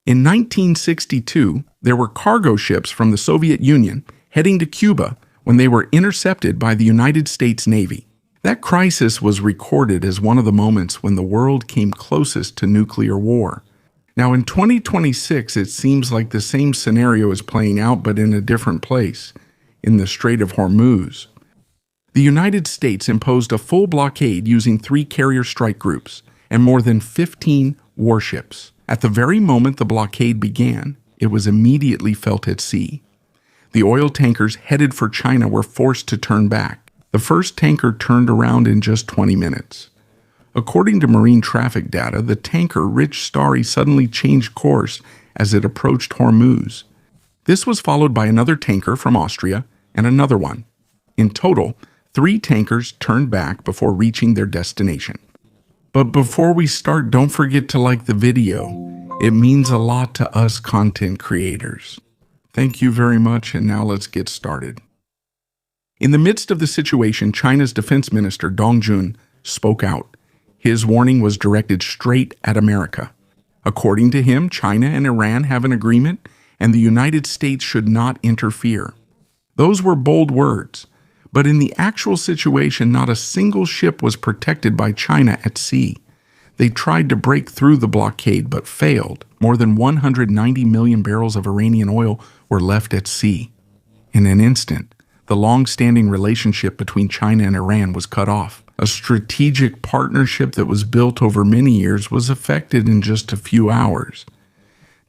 In 1962, there were cargo ships from the Soviet Union heading to Cuba when they were intercepted by the United States Navy. That crisis was recorded as one of the moments when the world came closest to nuclear war. Now, in 2026, it seems like the same scenario is playing out, but in a different place, in the Strait of Hormuz. The United States imposed a full blockade using 3 carrier strike groups and more than 15 warships. At the very moment the blockade began, it was immediately felt at sea. The oil tankers headed for China were forced to turn back. The first tanker turned around in just 20 minutes. According to marine traffic data, the tanker Rich Starry suddenly changed course as it approached Hormuz. This was followed by another tanker from Austria and another one. In total, 3 tankers turned back before reaching their destination. But before we start, don't forget to like the video. It means a lot to us content creators. Thank you very much, and now let's get started. In the midst of the situation, China's Defense Minister Dong Jun spoke out. His warning was directed straight at America. According to him, China and Iran have an agreement, and the United States should not interfere. Those were bold words, but in the actual situation, not a single ship was protected by China at sea. They tried to break through the blockade but failed. More than 190 million barrels of Iranian oil were left at sea. In an instant, the long-standing relationship between China and Iran was cut off. A strategic partnership that was built over many years was affected in just a few hours.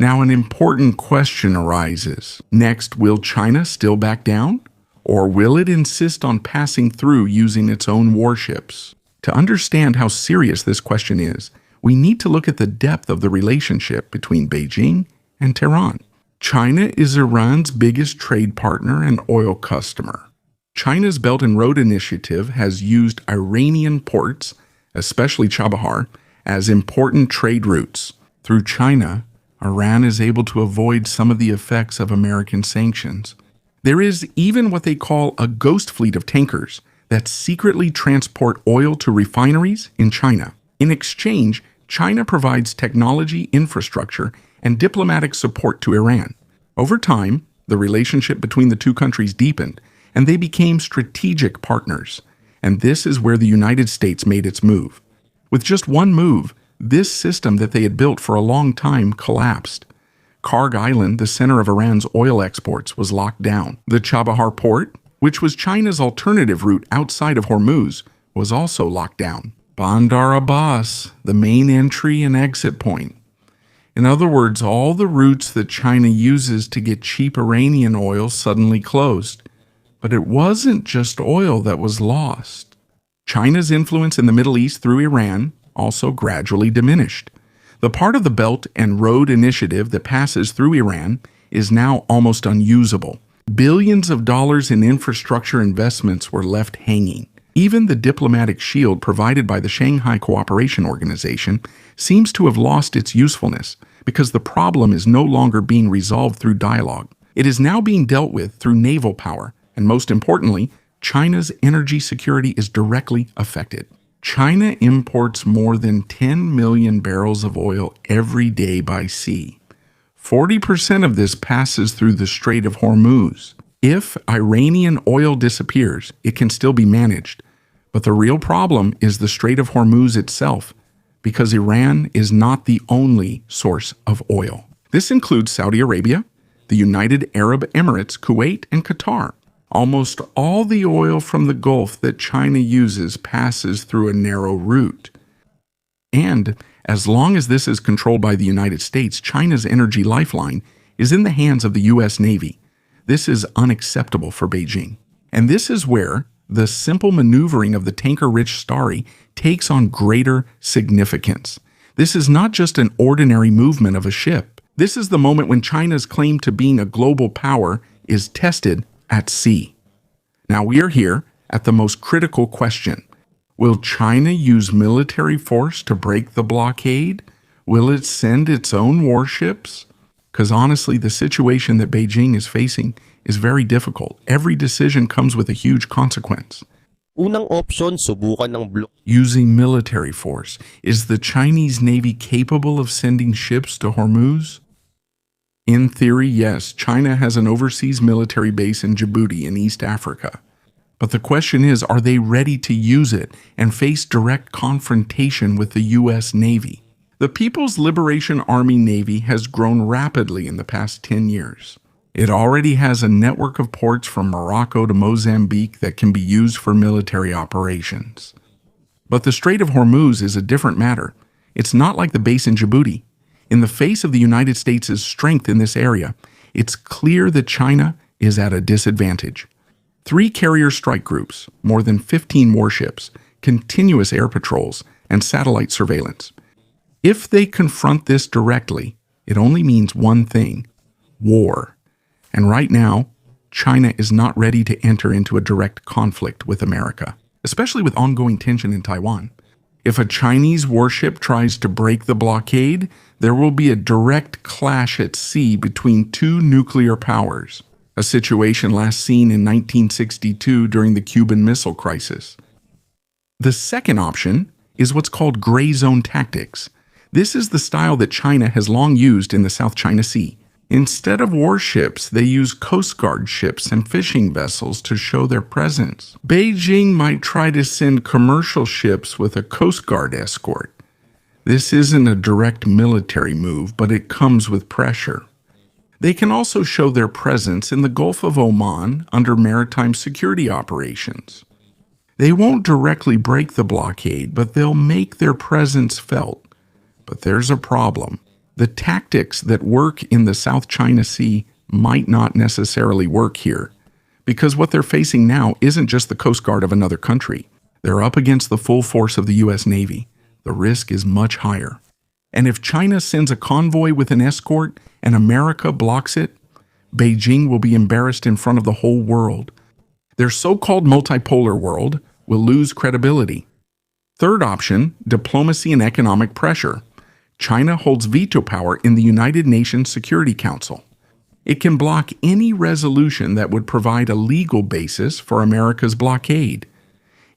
Now, an important question arises. Next, will China still back down? Or will it insist on passing through using its own warships? To understand how serious this question is, we need to look at the depth of the relationship between Beijing and Tehran. China is Iran's biggest trade partner and oil customer. China's Belt and Road Initiative has used Iranian ports, especially Chabahar, as important trade routes. Through China, Iran is able to avoid some of the effects of American sanctions. There is even what they call a ghost fleet of tankers that secretly transport oil to refineries in China. In exchange, China provides technology, infrastructure, and diplomatic support to Iran. Over time, the relationship between the two countries deepened, and they became strategic partners. And this is where the United States made its move. With just one move, this system that they had built for a long time collapsed. Karg Island, the center of Iran's oil exports, was locked down. The Chabahar port, which was China's alternative route outside of Hormuz, was also locked down. Bandar Abbas, the main entry and exit point. In other words, all the routes that China uses to get cheap Iranian oil suddenly closed. But it wasn't just oil that was lost. China's influence in the Middle East through Iran also gradually diminished. The part of the Belt and Road Initiative that passes through Iran is now almost unusable. Billions of dollars in infrastructure investments were left hanging. Even the diplomatic shield provided by the Shanghai Cooperation Organization seems to have lost its usefulness because the problem is no longer being resolved through dialogue. It is now being dealt with through naval power, and most importantly, China's energy security is directly affected. China imports more than 10 million barrels of oil every day by sea. 40% of this passes through the Strait of Hormuz. If Iranian oil disappears, it can still be managed. But the real problem is the Strait of Hormuz itself, because Iran is not the only source of oil. This includes Saudi Arabia, the United Arab Emirates, Kuwait, and Qatar. Almost all the oil from the Gulf that China uses passes through a narrow route. And as long as this is controlled by the United States, China's energy lifeline is in the hands of the U.S. Navy. This is unacceptable for Beijing. And this is where the simple maneuvering of the tanker Rich Starry takes on greater significance. This is not just an ordinary movement of a ship. This is the moment when China's claim to being a global power is tested at sea. Now we are here at the most critical question. Will China use military force to break the blockade? Will it send its own warships? Because honestly, the situation that Beijing is facing is very difficult. Every decision comes with a huge consequence. Unang option, subukan ng Using military force. Is the Chinese Navy capable of sending ships to Hormuz? In theory, yes, China has an overseas military base in Djibouti in East Africa. But the question is, are they ready to use it and face direct confrontation with the U.S. Navy? The People's Liberation Army Navy has grown rapidly in the past 10 years. It already has a network of ports from Morocco to Mozambique that can be used for military operations. But the Strait of Hormuz is a different matter. It's not like the base in Djibouti. In the face of the United States' strength in this area, it's clear that China is at a disadvantage. 3 carrier strike groups, more than 15 warships, continuous air patrols, and satellite surveillance. If they confront this directly, it only means one thing: war. And right now, China is not ready to enter into a direct conflict with America, especially with ongoing tension in Taiwan. If a Chinese warship tries to break the blockade, there will be a direct clash at sea between 2 nuclear powers, a situation last seen in 1962 during the Cuban Missile Crisis. The second option is what's called gray zone tactics. This is the style that China has long used in the South China Sea. Instead of warships, they use Coast Guard ships and fishing vessels to show their presence. Beijing might try to send commercial ships with a Coast Guard escort. This isn't a direct military move, but it comes with pressure. They can also show their presence in the Gulf of Oman under maritime security operations. They won't directly break the blockade, but they'll make their presence felt. But there's a problem. The tactics that work in the South China Sea might not necessarily work here, because what they're facing now isn't just the Coast Guard of another country. They're up against the full force of the U.S. Navy. The risk is much higher. And if China sends a convoy with an escort and America blocks it, Beijing will be embarrassed in front of the whole world. Their so-called multipolar world will lose credibility. Third option, diplomacy and economic pressure. China holds veto power in the United Nations Security Council. It can block any resolution that would provide a legal basis for America's blockade.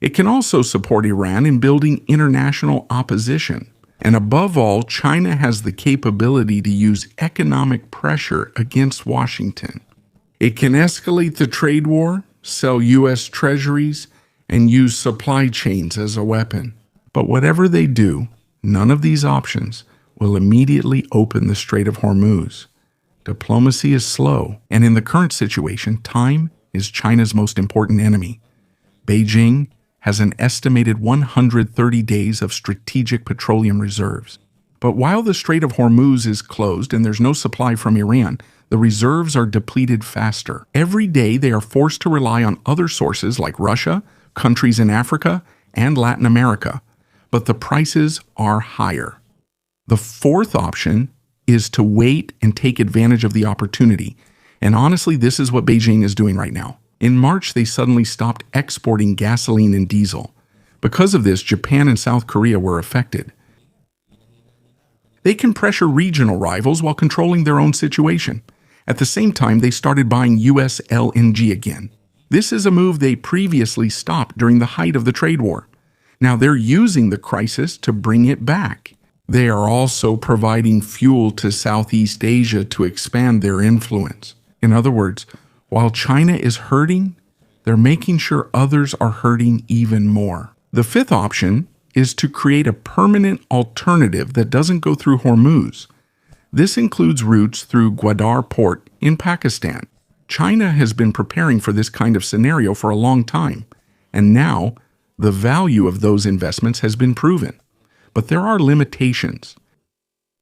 It can also support Iran in building international opposition. And above all, China has the capability to use economic pressure against Washington. It can escalate the trade war, sell U.S. treasuries, and use supply chains as a weapon. But whatever they do, none of these options will immediately open the Strait of Hormuz. Diplomacy is slow, and in the current situation, time is China's most important enemy. Beijing has an estimated 130 days of strategic petroleum reserves. But while the Strait of Hormuz is closed and there's no supply from Iran, the reserves are depleted faster. Every day they are forced to rely on other sources like Russia, countries in Africa, and Latin America. But the prices are higher. The fourth option is to wait and take advantage of the opportunity. And honestly, this is what Beijing is doing right now. In March, they suddenly stopped exporting gasoline and diesel. Because of this, Japan and South Korea were affected. They can pressure regional rivals while controlling their own situation. At the same time, they started buying U.S. LNG again. This is a move they previously stopped during the height of the trade war. Now they're using the crisis to bring it back. They are also providing fuel to Southeast Asia to expand their influence. In other words, while China is hurting, they're making sure others are hurting even more. The fifth option is to create a permanent alternative that doesn't go through Hormuz. This includes routes through Gwadar Port in Pakistan. China has been preparing for this kind of scenario for a long time, and now the value of those investments has been proven. But there are limitations.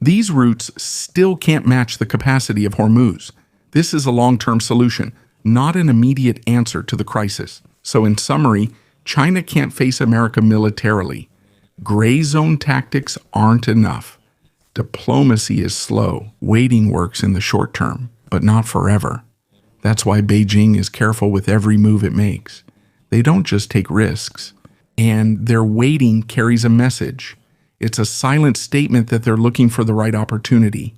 These routes still can't match the capacity of Hormuz. This is a long-term solution, not an immediate answer to the crisis. So in summary, China can't face America militarily. Gray zone tactics aren't enough. Diplomacy is slow. Waiting works in the short term, but not forever. That's why Beijing is careful with every move it makes. They don't just take risks. And their waiting carries a message. It's a silent statement that they're looking for the right opportunity.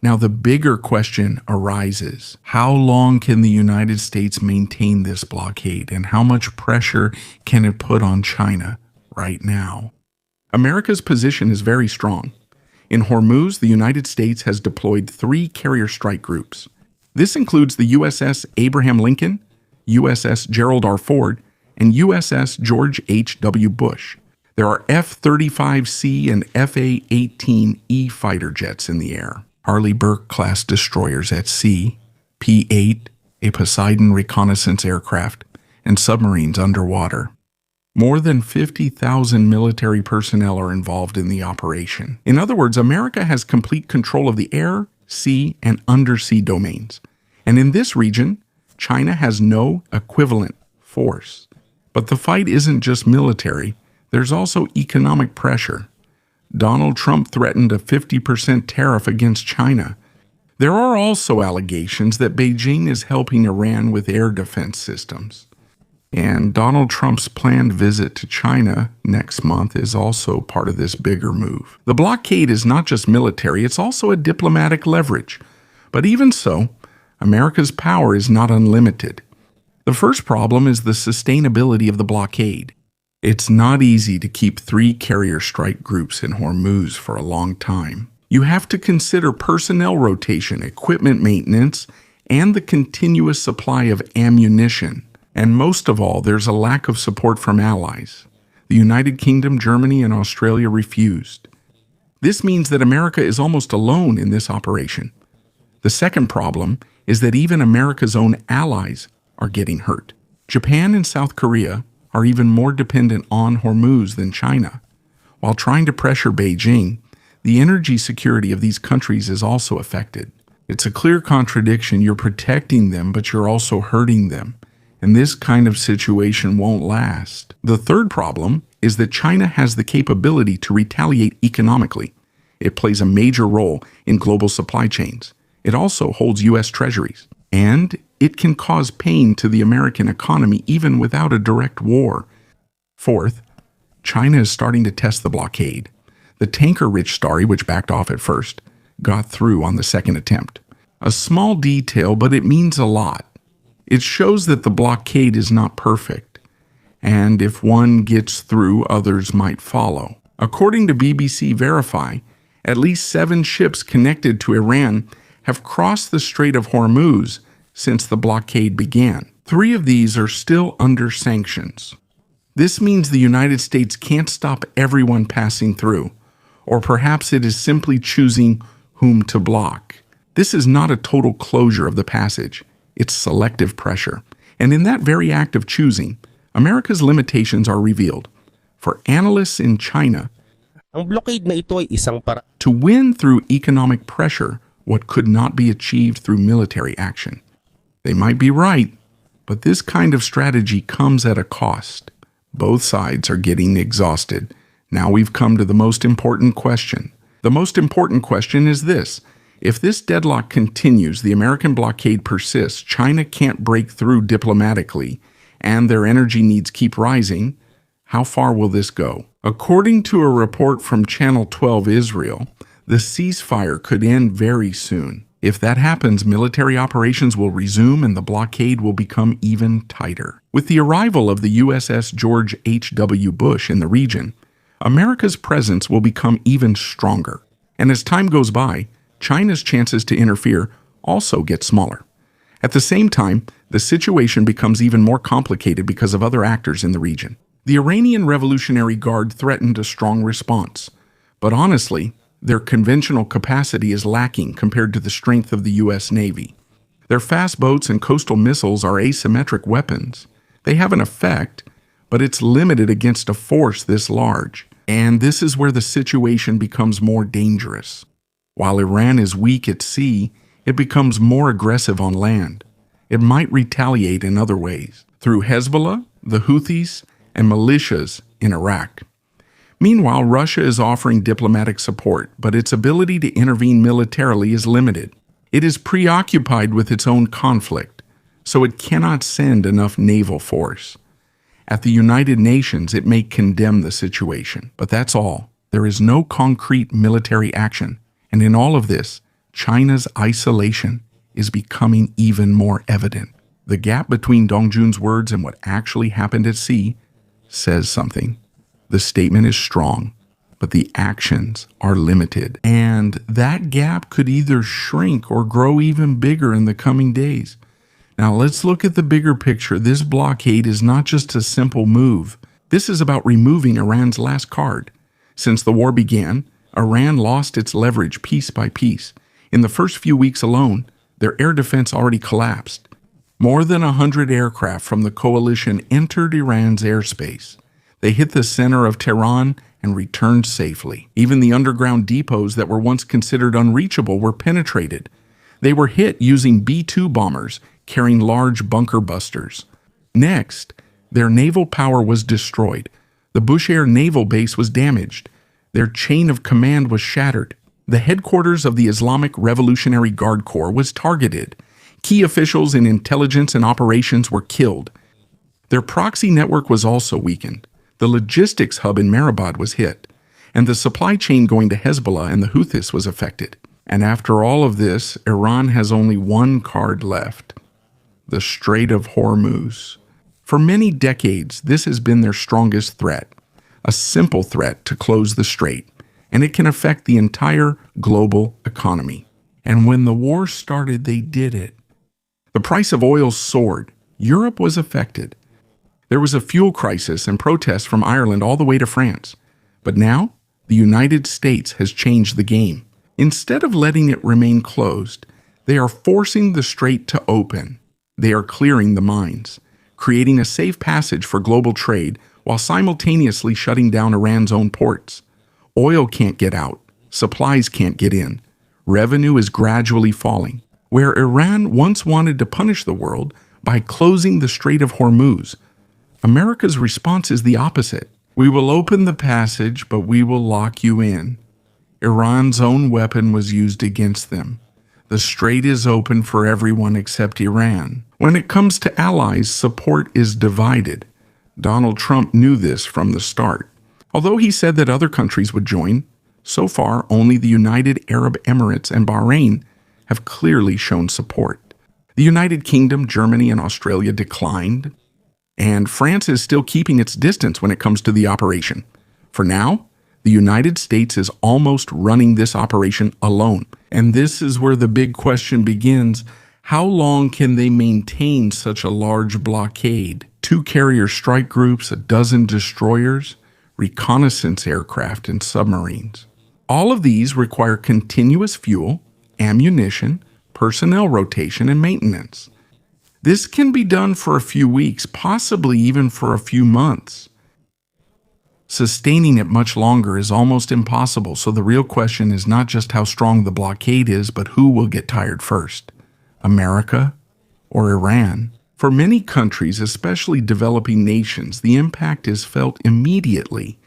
Now, the bigger question arises. How long can the United States maintain this blockade, and how much pressure can it put on China right now? America's position is very strong. In Hormuz, the United States has deployed 3 carrier strike groups. This includes the USS Abraham Lincoln, USS Gerald R. Ford, and USS George H.W. Bush. There are F-35C and F-A-18E fighter jets in the air, Harley Burke-class destroyers at sea, P-8, a Poseidon reconnaissance aircraft, and submarines underwater. More than 50,000 military personnel are involved in the operation. In other words, America has complete control of the air, sea, and undersea domains. And in this region, China has no equivalent force. But the fight isn't just military, there's also economic pressure. Donald Trump threatened a 50% tariff against China. There are also allegations that Beijing is helping Iran with air defense systems. And Donald Trump's planned visit to China next month is also part of this bigger move. The blockade is not just military, it's also a diplomatic leverage. But even so, America's power is not unlimited. The first problem is the sustainability of the blockade. It's not easy to keep 3 carrier strike groups in Hormuz for a long time. You have to consider personnel rotation, equipment maintenance, and the continuous supply of ammunition. And most of all, there's a lack of support from allies. The United Kingdom, Germany, and Australia refused. This means that America is almost alone in this operation. The second problem is that even America's own allies are getting hurt. Japan and South Korea are even more dependent on Hormuz than China. While trying to pressure Beijing, the energy security of these countries is also affected. It's a clear contradiction. You're protecting them, but you're also hurting them. And this kind of situation won't last. The third problem is that China has the capability to retaliate economically. It plays a major role in global supply chains. It also holds U.S. treasuries. And it can cause pain to the American economy even without a direct war. Fourth, China is starting to test the blockade. The tanker-rich Starry, which backed off at first, got through on the second attempt. A small detail, but it means a lot. It shows that the blockade is not perfect, and if one gets through, others might follow. According to BBC Verify, at least 7 ships connected to Iran have crossed the Strait of Hormuz since the blockade began. 3 of these are still under sanctions. This means the United States can't stop everyone passing through, or perhaps it is simply choosing whom to block. This is not a total closure of the passage. It's selective pressure. And in that very act of choosing, America's limitations are revealed. For analysts in China, Ang blockade na ito ay isang to win through economic pressure what could not be achieved through military action. They might be right, but this kind of strategy comes at a cost. Both sides are getting exhausted. Now we've come to the most important question. The most important question is this. If this deadlock continues, the American blockade persists, China can't break through diplomatically, and their energy needs keep rising, how far will this go? According to a report from Channel 12 Israel, the ceasefire could end very soon. If that happens, military operations will resume and the blockade will become even tighter. With the arrival of the USS George H.W. Bush in the region, America's presence will become even stronger. And as time goes by, China's chances to interfere also get smaller. At the same time, the situation becomes even more complicated because of other actors in the region. The Iranian Revolutionary Guard threatened a strong response, but honestly, their conventional capacity is lacking compared to the strength of the U.S. Navy. Their fast boats and coastal missiles are asymmetric weapons. They have an effect, but it's limited against a force this large. And this is where the situation becomes more dangerous. While Iran is weak at sea, it becomes more aggressive on land. It might retaliate in other ways, through Hezbollah, the Houthis, and militias in Iraq. Meanwhile, Russia is offering diplomatic support, but its ability to intervene militarily is limited. It is preoccupied with its own conflict, so it cannot send enough naval force. At the United Nations, it may condemn the situation, but that's all. There is no concrete military action. And in all of this, China's isolation is becoming even more evident. The gap between Dong Jun's words and what actually happened at sea says something. The statement is strong, but the actions are limited. And that gap could either shrink or grow even bigger in the coming days. Now let's look at the bigger picture. This blockade is not just a simple move. This is about removing Iran's last card. Since the war began, Iran lost its leverage piece by piece. In the first few weeks alone, their air defense already collapsed. More than 100 aircraft from the coalition entered Iran's airspace. They hit the center of Tehran and returned safely. Even the underground depots that were once considered unreachable were penetrated. They were hit using B-2 bombers carrying large bunker busters. Next, their naval power was destroyed. The Bushehr naval base was damaged. Their chain of command was shattered. The headquarters of the Islamic Revolutionary Guard Corps was targeted. Key officials in intelligence and operations were killed. Their proxy network was also weakened. The logistics hub in Maribad was hit, and the supply chain going to Hezbollah and the Houthis was affected. And after all of this, Iran has only one card left: the Strait of Hormuz. For many decades, this has been their strongest threat, a simple threat to close the strait, and it can affect the entire global economy. And when the war started, they did it. The price of oil soared. Europe was affected. There was a fuel crisis and protests from Ireland all the way to France. But now, the United States has changed the game. Instead of letting it remain closed, they are forcing the strait to open. They are clearing the mines, creating a safe passage for global trade while simultaneously shutting down Iran's own ports. Oil can't get out. Supplies can't get in. Revenue is gradually falling. Where Iran once wanted to punish the world by closing the Strait of Hormuz, America's response is the opposite. We will open the passage, but we will lock you in. Iran's own weapon was used against them. The strait is open for everyone except Iran. When it comes to allies, support is divided. Donald Trump knew this from the start. Although he said that other countries would join, so far only the United Arab Emirates and Bahrain have clearly shown support. The United Kingdom, Germany, and Australia declined, and France is still keeping its distance when it comes to the operation. For now, the United States is almost running this operation alone. And this is where the big question begins. How long can they maintain such a large blockade? 2 carrier strike groups, 12 destroyers, reconnaissance aircraft, and submarines. All of these require continuous fuel, ammunition, personnel rotation, and maintenance. This can be done for a few weeks, possibly even for a few months. Sustaining it much longer is almost impossible, so the real question is not just how strong the blockade is, but who will get tired first, America or Iran? For many countries, especially developing nations, the impact is felt immediately.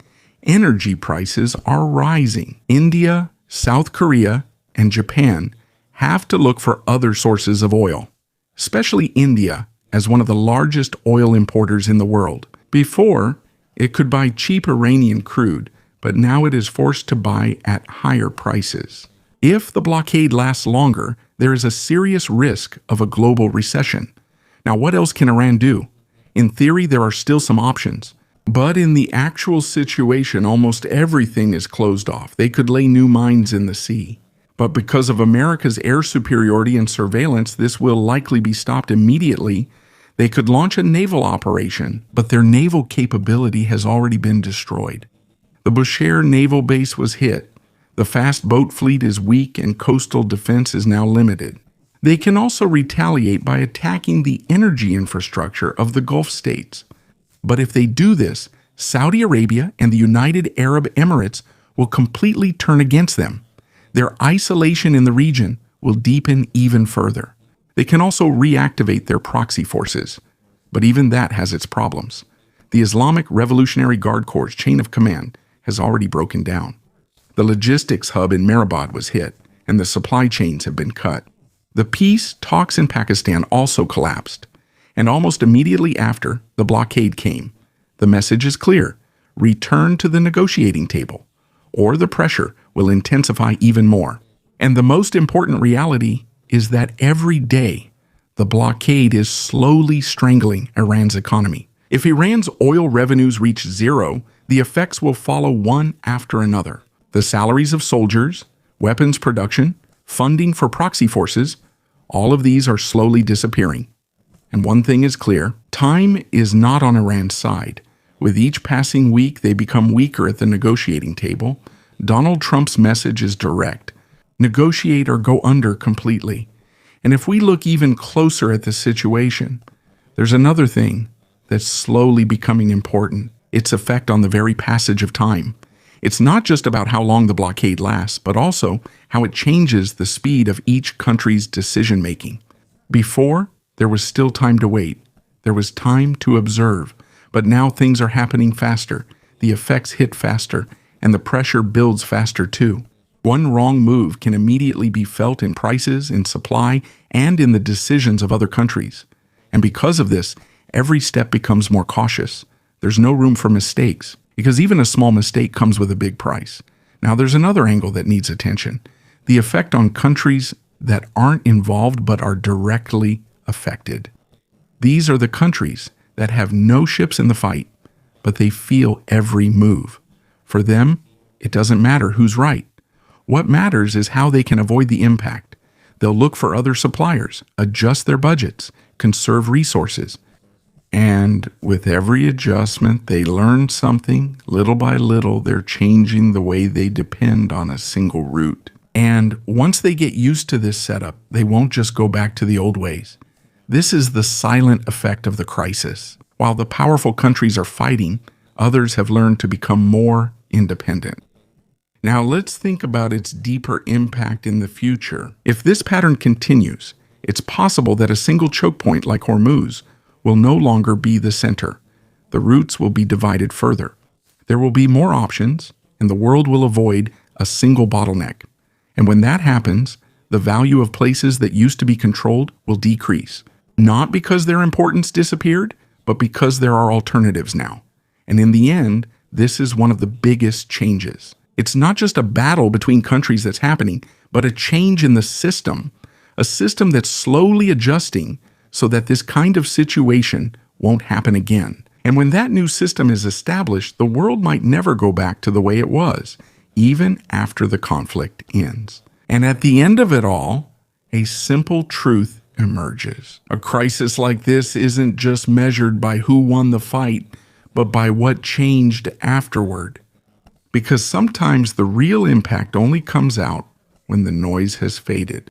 Energy prices are rising. India, South Korea, and Japan have to look for other sources of oil, especially India, as one of the largest oil importers in the world. Before, it could buy cheap Iranian crude, but now it is forced to buy at higher prices. If the blockade lasts longer, there is a serious risk of a global recession. Now, what else can Iran do? In theory, there are still some options. But in the actual situation, almost everything is closed off. They could lay new mines in the sea. But because of America's air superiority and surveillance, this will likely be stopped immediately. They could launch a naval operation, but their naval capability has already been destroyed. The Bushehr naval base was hit. The fast boat fleet is weak and coastal defense is now limited. They can also retaliate by attacking the energy infrastructure of the Gulf states. But if they do this, Saudi Arabia and the United Arab Emirates will completely turn against them. Their isolation in the region will deepen even further. They can also reactivate their proxy forces, but even that has its problems. The Islamic Revolutionary Guard Corps' chain of command has already broken down. The logistics hub in Maribad was hit, and the supply chains have been cut. The peace talks in Pakistan also collapsed, and almost immediately after, the blockade came. The message is clear: return to the negotiating table, or the pressure will intensify even more. And the most important reality is that every day, the blockade is slowly strangling Iran's economy. If Iran's oil revenues reach zero, The effects will follow one after another. The salaries of soldiers, weapons production, funding for proxy forces, all of these are slowly disappearing. And one thing is clear, time is not on Iran's side. With each passing week, they become weaker at the negotiating table. Donald Trump's message is direct. Negotiate or go under completely. And if we look even closer at the situation, there's another thing that's slowly becoming important. Its effect on the very passage of time. It's not just about how long the blockade lasts, but also how it changes the speed of each country's decision-making. Before, there was still time to wait. There was time to observe. But now things are happening faster. The effects hit faster, and the pressure builds faster too. One wrong move can immediately be felt in prices, in supply, and in the decisions of other countries. And because of this, every step becomes more cautious. There's no room for mistakes, because even a small mistake comes with a big price. Now there's another angle that needs attention. The effect on countries that aren't involved but are directly affected. These are the countries that have no ships in the fight, but they feel every move. For them, it doesn't matter who's right. What matters is how they can avoid the impact. They'll look for other suppliers, adjust their budgets, conserve resources. And with every adjustment, they learn something. Little by little, they're changing the way they depend on a single route. And once they get used to this setup, they won't just go back to the old ways. This is the silent effect of the crisis. While the powerful countries are fighting, others have learned to become more independent. Now let's think about its deeper impact in the future. If this pattern continues, it's possible that a single choke point like Hormuz will no longer be the center. The routes will be divided further. There will be more options, and the world will avoid a single bottleneck. And when that happens, the value of places that used to be controlled will decrease. Not because their importance disappeared, but because there are alternatives now. And in the end, this is one of the biggest changes. It's not just a battle between countries that's happening, but a change in the system. A system that's slowly adjusting so that this kind of situation won't happen again. And when that new system is established, the world might never go back to the way it was, even after the conflict ends. And at the end of it all, a simple truth emerges. A crisis like this isn't just measured by who won the fight, but by what changed afterward. Because sometimes the real impact only comes out when the noise has faded.